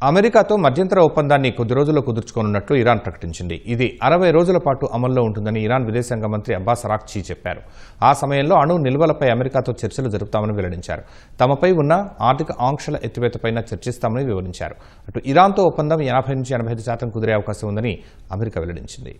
అమెరికాతో మధ్యంతర ఒప్పందాన్ని కొద్ది రోజుల్లో కుదుర్చుకోనున్నట్లు ఇరాన్ ప్రకటించింది. ఇది 60 రోజుల పాటు అమల్లో ఉంటుందని ఇరాన్ విదేశాంగ మంత్రి అబ్బాస్ అరాక్చీ చెప్పారు. ఆ సమయంలో అణు నిల్వలపై అమెరికాతో చర్చలు జరుపుతామని వెల్లడించారు. తమపై ఉన్న ఆర్థిక ఆంక్షల ఎత్తివేతపై చర్చిస్తామని వివరించారు. అటు ఇరాన్తో ఒప్పందం 80 నుంచి 85% కుదిరే అవకాశం ఉందని అమెరికా వెల్లడించింది.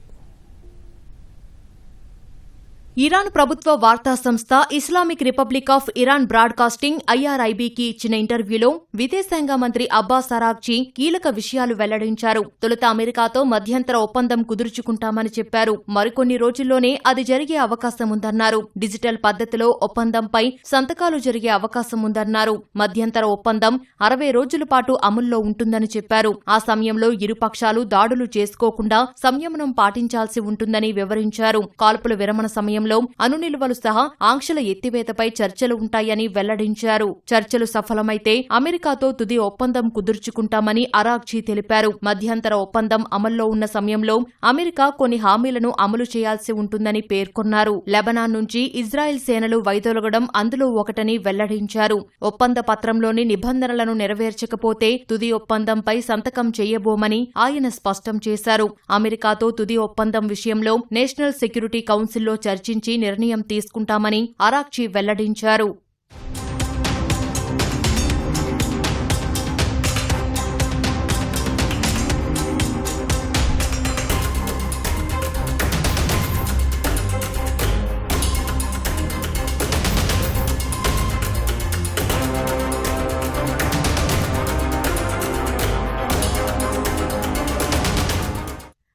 ఇరాన్ ప్రభుత్వ వార్తా సంస్థ Islamic Republic of Iran broadcasting IRIBకి ఇచ్చిన ఇంటర్వ్యూలో విదేశాంగ మంత్రి అబ్బాస్ అరాక్చీ కీలక విషయాలు వెల్లడించారు. తొలుత అమెరికాతో మధ్యంతర ఒప్పందం కుదుర్చుకుంటామని చెప్పారు. మరికొన్ని రోజుల్లోనే అది జరిగే అవకాశం ఉందన్నారు. డిజిటల్ పద్ధతిలో ఒప్పందంపై సంతకాలు జరిగే అవకాశం ఉందన్నారు. మధ్యంతర ఒప్పందం 60 రోజుల పాటు అమల్లో ఉంటుందని చెప్పారు. ఆ సమయంలో ఇరుపక్షాలు దాడులు చేసుకోకుండా సంయమనం పాటించాల్సి ఉంటుందని వివరించారు. కాల్పుల విరమణ సమయంలో అణు నిల్వలు సహా ఆంక్షల ఎత్తివేతపై చర్చలు ఉంటాయని వెల్లడించారు. చర్చలు సఫలమైతే అమెరికాతో తుది ఒప్పందం కుదుర్చుకుంటామని అరాక్చీ తెలిపారు. మధ్యంతర ఒప్పందం అమల్లో ఉన్న సమయంలో అమెరికా కొన్ని హామీలను అమలు చేయాల్సి ఉంటుందని పేర్కొన్నారు. లెబనాన్ నుంచి ఇజ్రాయెల్ సేనలు వైదొలగడం అందులో ఒకటని వెల్లడించారు. ఒప్పంద పత్రంలోని నిబంధనలను నెరవేర్చకపోతే తుది ఒప్పందంపై సంతకం చేయబోమని ఆయన స్పష్టం చేశారు. అమెరికాతో తుది ఒప్పందం విషయంలో నేషనల్ సెక్యూరిటీ కౌన్సిల్లో చర్చించి నిర్ణయం తీసుకుంటామని అరాక్చీ వెల్లడించారు.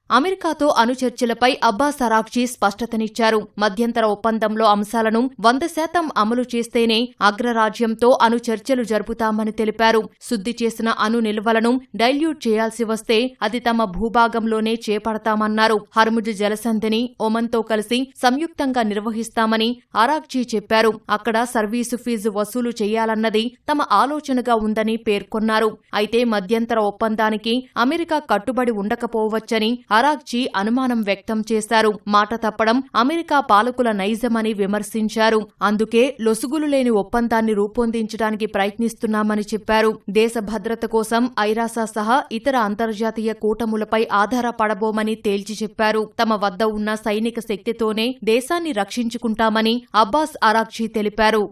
అమెరికాతో అణు చర్చలపై అబ్బాస్ అరాక్చీ స్పష్టతనిచ్చారు. మధ్యంతర ఒప్పందంలో అంశాలను 100% అమలు చేస్తేనే అగ్రరాజ్యంతో అణు చర్చలు జరుపుతామని తెలిపారు. శుద్ధి చేసిన అణు నిల్వలను డైల్యూట్ చేయాల్సి వస్తే అది తమ భూభాగంలోనే చేపడతామన్నారు. హర్ముజ్ జలసంధిని ఒమన్తో కలిసి సంయుక్తంగా నిర్వహిస్తామని అరాక్చీ చెప్పారు. అక్కడ సర్వీసు ఫీజు వసూలు చేయాలన్నది తమ ఆలోచనగా ఉందని పేర్కొన్నారు. అయితే మధ్యంతర ఒప్పందానికి అమెరికా కట్టుబడి ఉండకపోవచ్చని అరాక్చీ అనుమానం వ్యక్తం చేశారు. మాట తప్పడం అమెరికా పాలకుల నైజమని విమర్శించారు. అందుకే లొసుగులు లేని ఒప్పందాన్ని రూపొందించడానికి ప్రయత్నిస్తున్నామని చెప్పారు. దేశ భద్రత కోసం ఐరాసా సహా ఇతర అంతర్జాతీయ కూటములపై ఆధారపడబోమని తేల్చి చెప్పారు. తమ వద్ద ఉన్న సైనిక శక్తితోనే దేశాన్ని రక్షించుకుంటామని అబ్బాస్ అరాక్చీ తెలిపారు.